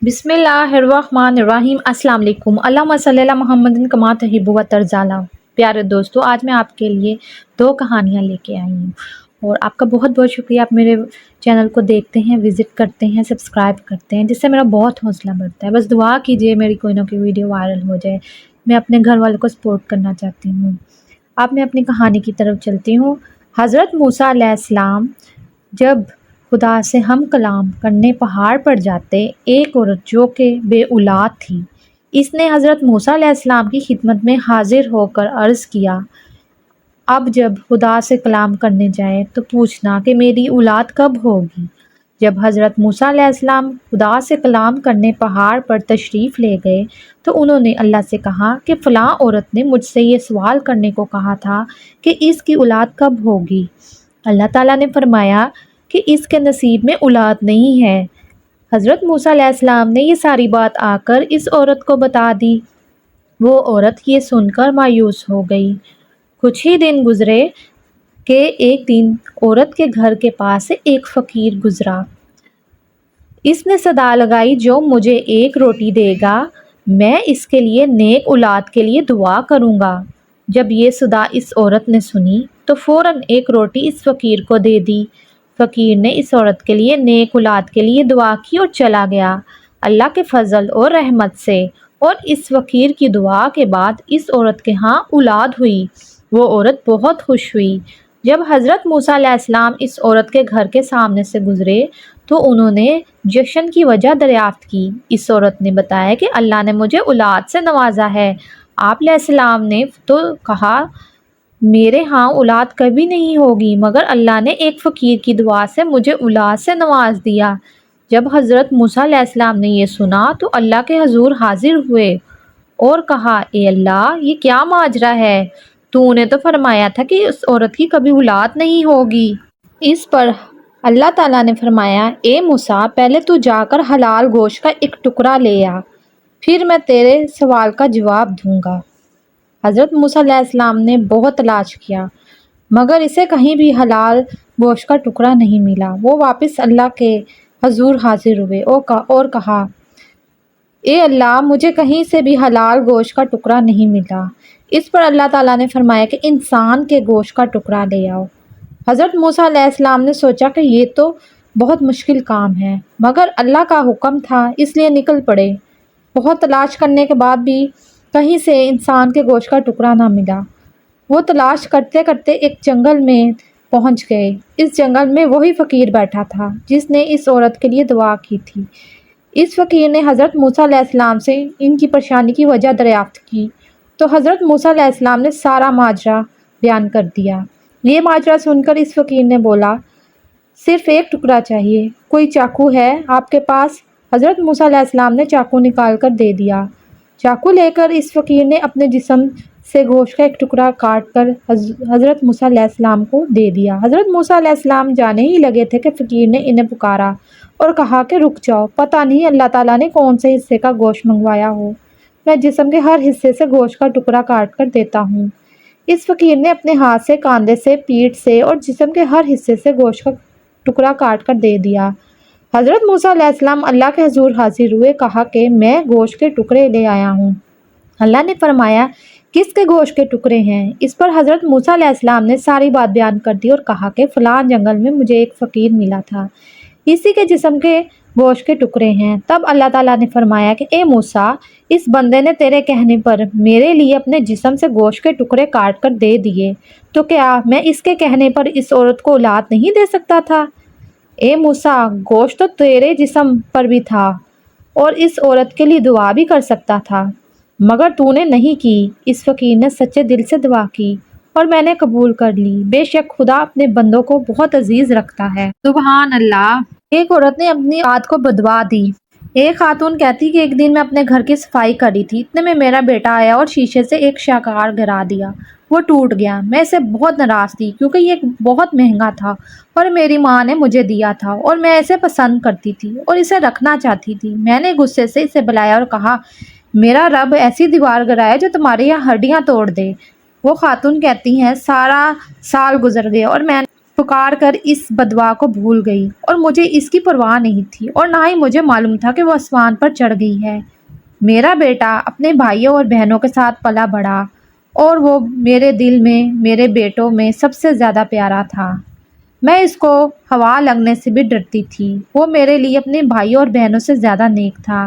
بسم اللہ الرحمن الرحیم۔ السلام علیکم۔ اللہم صلی علی محمد کما تحب و ترضی۔ پیارے دوستو، آج میں آپ کے لیے 2 کہانیاں لے کے آئی ہوں اور آپ کا بہت بہت شکریہ۔ آپ میرے چینل کو دیکھتے ہیں، وزٹ کرتے ہیں، سبسکرائب کرتے ہیں، جس سے میرا بہت حوصلہ بڑھتا ہے۔ بس دعا کیجیے میری کوئی نہ کوئی ویڈیو وائرل ہو جائے۔ میں اپنے گھر والوں کو سپورٹ کرنا چاہتی ہوں۔ اب میں اپنی کہانی کی طرف چلتی ہوں۔ حضرت موسیٰ علیہ السلام جب خدا سے ہم کلام کرنے پہاڑ پر جاتے، ایک عورت جو کہ بے اولاد تھی، اس نے حضرت موسیٰ علیہ السلام کی خدمت میں حاضر ہو کر عرض کیا، اب جب خدا سے کلام کرنے جائے تو پوچھنا کہ میری اولاد کب ہوگی۔ جب حضرت موسیٰ علیہ السلام خدا سے کلام کرنے پہاڑ پر تشریف لے گئے تو انہوں نے اللہ سے کہا کہ فلاں عورت نے مجھ سے یہ سوال کرنے کو کہا تھا کہ اس کی اولاد کب ہوگی۔ اللہ تعالیٰ نے فرمایا کہ اس کے نصیب میں اولاد نہیں ہے۔ حضرت موسیٰ علیہ السلام نے یہ ساری بات آ کر اس عورت کو بتا دی۔ وہ عورت یہ سن کر مایوس ہو گئی۔ کچھ ہی دن گزرے کہ ایک دن عورت کے گھر کے پاس سے ایک فقیر گزرا۔ اس نے صدا لگائی، جو مجھے ایک روٹی دے گا میں اس کے لیے نیک اولاد کے لیے دعا کروں گا۔ جب یہ صدا اس عورت نے سنی تو فوراً ایک روٹی اس فقیر کو دے دی۔ فقیر نے اس عورت کے لیے نیک اولاد کے لیے دعا کی اور چلا گیا۔ اللہ کے فضل اور رحمت سے اور اس فقیر کی دعا کے بعد اس عورت کے ہاں اولاد ہوئی۔ وہ عورت بہت خوش ہوئی۔ جب حضرت موسیٰ علیہ السلام اس عورت کے گھر کے سامنے سے گزرے تو انہوں نے جشن کی وجہ دریافت کی۔ اس عورت نے بتایا کہ اللہ نے مجھے اولاد سے نوازا ہے۔ آپ علیہ السلام نے تو کہا میرے ہاں اولاد کبھی نہیں ہوگی، مگر اللہ نے ایک فقیر کی دعا سے مجھے اولاد سے نواز دیا۔ جب حضرت موسیٰ علیہ السلام نے یہ سنا تو اللہ کے حضور حاضر ہوئے اور کہا، اے اللہ، یہ کیا ماجرا ہے؟ تو نے تو فرمایا تھا کہ اس عورت کی کبھی اولاد نہیں ہوگی۔ اس پر اللہ تعالیٰ نے فرمایا، اے موسیٰ، پہلے تو جا کر حلال گوشت کا ایک ٹکڑا لے آ، پھر میں تیرے سوال کا جواب دوں گا۔ حضرت موسیٰ علیہ السلام نے بہت تلاش کیا مگر اسے کہیں بھی حلال گوشت کا ٹکڑا نہیں ملا۔ وہ واپس اللہ کے حضور حاضر ہوئے اور کہا، اے اللہ، مجھے کہیں سے بھی حلال گوشت کا ٹکڑا نہیں ملا۔ اس پر اللہ تعالیٰ نے فرمایا کہ انسان کے گوشت کا ٹکڑا لے آؤ۔ حضرت موسیٰ علیہ السلام نے سوچا کہ یہ تو بہت مشکل کام ہے، مگر اللہ کا حکم تھا اس لیے نکل پڑے۔ بہت تلاش کرنے کے بعد بھی کہیں سے انسان کے گوشت کا ٹکڑا نہ ملا۔ وہ تلاش کرتے کرتے ایک جنگل میں پہنچ گئے۔ اس جنگل میں وہی فقیر بیٹھا تھا جس نے اس عورت کے لیے دعا کی تھی۔ اس فقیر نے حضرت موسیٰ علیہ السلام سے ان کی پریشانی کی وجہ دریافت کی تو حضرت موسیٰ علیہ السلام نے سارا ماجرا بیان کر دیا۔ یہ ماجرا سن کر اس فقیر نے بولا، صرف ایک ٹکڑا چاہیے، کوئی چاقو ہے آپ کے پاس؟ حضرت موسیٰ علیہ السلام نے چاقو نکال کر دے دیا۔ چاقو لے کر اس فقیر نے اپنے جسم سے گوشت کا ایک ٹکڑا کاٹ کر حضرت موسیٰ علیہ السلام کو دے دیا۔ حضرت موسیٰ علیہ السلام جانے ہی لگے تھے کہ فقیر نے انہیں پکارا اور کہا کہ رک جاؤ، پتہ نہیں اللہ تعالیٰ نے کون سے حصے کا گوشت منگوایا ہو، میں جسم کے ہر حصے سے گوشت کا ٹکڑا کاٹ کر دیتا ہوں۔ اس فقیر نے اپنے ہاتھ سے، کاندھے سے، پیٹھ سے اور جسم کے ہر حصے سے گوشت کا ٹکڑا کاٹ کر دے دیا۔ حضرت موسیٰ علیہ السلام اللہ کے حضور حاضر ہوئے، کہا کہ میں گوشت کے ٹکڑے لے آیا ہوں۔ اللہ نے فرمایا، کس کے گوشت کے ٹکڑے ہیں؟ اس پر حضرت موسیٰ علیہ السلام نے ساری بات بیان کر دی اور کہا کہ فلاں جنگل میں مجھے ایک فقیر ملا تھا، اسی کے جسم کے گوشت کے ٹکڑے ہیں۔ تب اللہ تعالیٰ نے فرمایا کہ اے موسیٰ، اس بندے نے تیرے کہنے پر میرے لیے اپنے جسم سے گوشت کے ٹکڑے کاٹ کر دے دیے، تو کیا میں اس کے کہنے پر اس عورت کو اولاد نہیں دے سکتا تھا؟ اے موسیٰ، گوشت تو تیرے جسم پر بھی تھا اور اس عورت کے لیے دعا بھی کر سکتا تھا، مگر تو نے نہیں کی۔ اس فقیر نے سچے دل سے دعا کی اور میں نے قبول کر لی۔ بے شک خدا اپنے بندوں کو بہت عزیز رکھتا ہے۔ سبحان اللہ۔ ایک عورت نے اپنی اولاد کو بدعا دی۔ ایک خاتون کہتی کہ ایک دن میں اپنے گھر کی صفائی کر رہی تھی، اتنے میں میرا بیٹا آیا اور شیشے سے ایک شاہکار گرا دیا، وہ ٹوٹ گیا۔ میں اسے بہت ناراض تھی کیونکہ یہ بہت مہنگا تھا اور میری ماں نے مجھے دیا تھا اور میں اسے پسند کرتی تھی اور اسے رکھنا چاہتی تھی۔ میں نے غصے سے اسے بلایا اور کہا، میرا رب ایسی دیوار گرائے جو تمہاری یہاں ہڈیاں توڑ دے۔ وہ خاتون کہتی ہیں، سارا سال گزر گیا اور میں پکار کر اس بددعا کو بھول گئی، اور مجھے اس کی پرواہ نہیں تھی اور نہ ہی مجھے معلوم تھا کہ وہ آسمان پر چڑھ گئی ہے۔ میرا بیٹا اپنے بھائیوں اور بہنوں کے ساتھ پلا بڑھا اور وہ میرے دل میں میرے بیٹوں میں سب سے زیادہ پیارا تھا۔ میں اس کو ہوا لگنے سے بھی ڈرتی تھی۔ وہ میرے لیے اپنے بھائیوں اور بہنوں سے زیادہ نیک تھا۔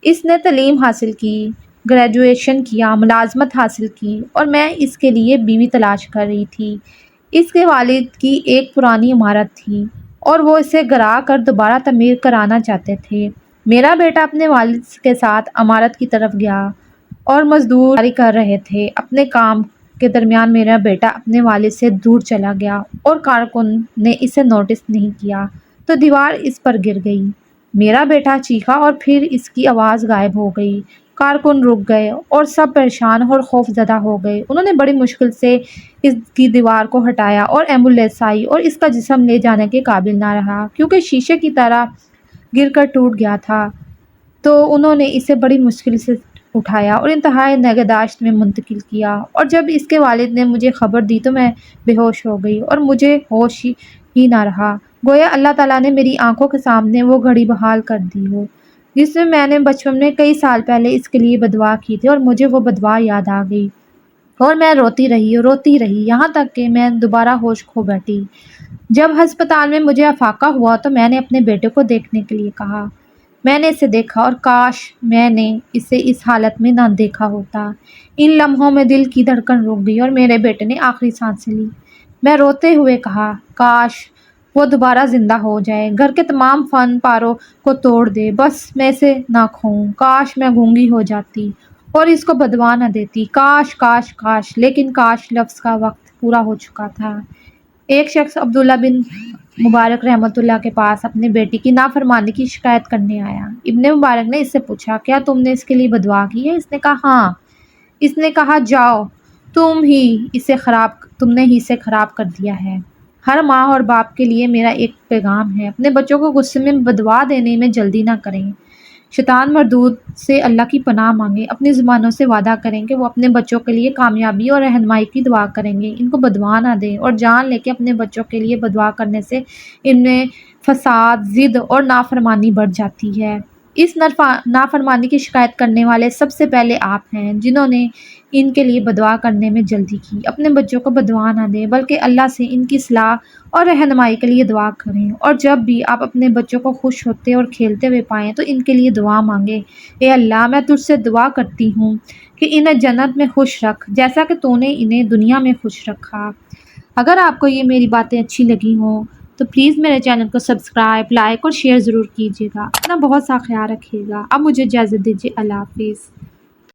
اس نے تعلیم حاصل کی، گریجویشن کیا، ملازمت حاصل کی، اور میں اس کے لیے بیوی تلاش کر رہی تھی۔ اس کے والد کی ایک پرانی عمارت تھی اور وہ اسے گرا کر دوبارہ تعمیر کرانا چاہتے تھے۔ میرا بیٹا اپنے والد کے ساتھ عمارت کی طرف گیا اور مزدوری کر رہے تھے۔ اپنے کام کے درمیان میرا بیٹا اپنے والد سے دور چلا گیا اور کارکن نے اسے نوٹس نہیں کیا تو دیوار اس پر گر گئی۔ میرا بیٹا چیخا اور پھر اس کی آواز غائب ہو گئی۔ کارکن رک گئے اور سب پریشان اور خوف زدہ ہو گئے۔ انہوں نے بڑی مشکل سے اس کی دیوار کو ہٹایا اور ایمبولینس آئی اور اس کا جسم لے جانے کے قابل نہ رہا کیونکہ شیشے کی طرح گر کر ٹوٹ گیا تھا، تو انہوں نے اسے بڑی مشکل سے اٹھایا اور انتہائی نگہداشت میں منتقل کیا، اور جب اس کے والد نے مجھے خبر دی تو میں بے ہوش ہو گئی اور مجھے ہوش ہی نہ رہا، گویا اللہ تعالیٰ نے میری آنکھوں کے سامنے وہ گھڑی بحال کر دی ہو جس میں نے بچپن میں کئی سال پہلے اس کے لیے بددعا کی تھی، اور مجھے وہ بددعا یاد آ گئی اور میں روتی رہی یہاں تک کہ میں دوبارہ ہوش کھو بیٹھی۔ جب ہسپتال میں مجھے افاقہ ہوا تو میں نے اپنے بیٹے کو دیکھنے کے لیے کہا۔ میں نے اسے دیکھا اور کاش میں نے اسے اس حالت میں نہ دیکھا ہوتا۔ ان لمحوں میں دل کی دھڑکن رک گئی اور میرے بیٹے نے آخری سانسیں لی۔ میں روتے ہوئے کہا، کاش وہ دوبارہ زندہ ہو جائے، گھر کے تمام فن پاروں کو توڑ دے، بس میں اسے نہ کھوؤں۔ کاش میں گونگی ہو جاتی اور اس کو بددعا نہ دیتی۔ کاش کاش کاش، لیکن کاش لفظ کا وقت پورا ہو چکا تھا۔ ایک شخص عبداللہ بن مبارک رحمۃ اللہ کے پاس اپنے بیٹی کی نافرمانی کی شکایت کرنے آیا۔ ابن مبارک نے اس سے پوچھا، کیا تم نے اس کے لیے بددعا کی ہے؟ اس نے کہا، ہاں۔ اس نے کہا، جاؤ، تم نے ہی اسے خراب کر دیا ہے۔ ہر ماں اور باپ کے لیے میرا ایک پیغام ہے، اپنے بچوں کو غصے میں بددعا دینے میں جلدی نہ کریں۔ شیطان مردود سے اللہ کی پناہ مانگیں، اپنی زبانوں سے وعدہ کریں کہ وہ اپنے بچوں کے لیے کامیابی اور رہنمائی کی دعا کریں گے، ان کو بددعا نہ دیں، اور جان لیں کہ اپنے بچوں کے لیے بددعا کرنے سے ان میں فساد، ضد اور نافرمانی بڑھ جاتی ہے۔ اس نافرمانی کی شکایت کرنے والے سب سے پہلے آپ ہیں جنہوں نے ان کے لیے بددعا کرنے میں جلدی کی۔ اپنے بچوں کو بددعا نہ دیں بلکہ اللہ سے ان کی اصلاح اور رہنمائی کے لیے دعا کریں، اور جب بھی آپ اپنے بچوں کو خوش ہوتے اور کھیلتے ہوئے پائیں تو ان کے لیے دعا مانگیں، اے اللہ، میں تجھ سے دعا کرتی ہوں کہ انہیں جنت میں خوش رکھ جیسا کہ تو نے انہیں دنیا میں خوش رکھا۔ اگر آپ کو یہ میری باتیں اچھی لگی ہوں تو پلیز میرے چینل کو سبسکرائب، لائک اور شیئر ضرور کیجیے گا۔ اپنا بہت سا خیال رکھیے گا۔ اب مجھے اجازت دیجیے، اللہ حافظ۔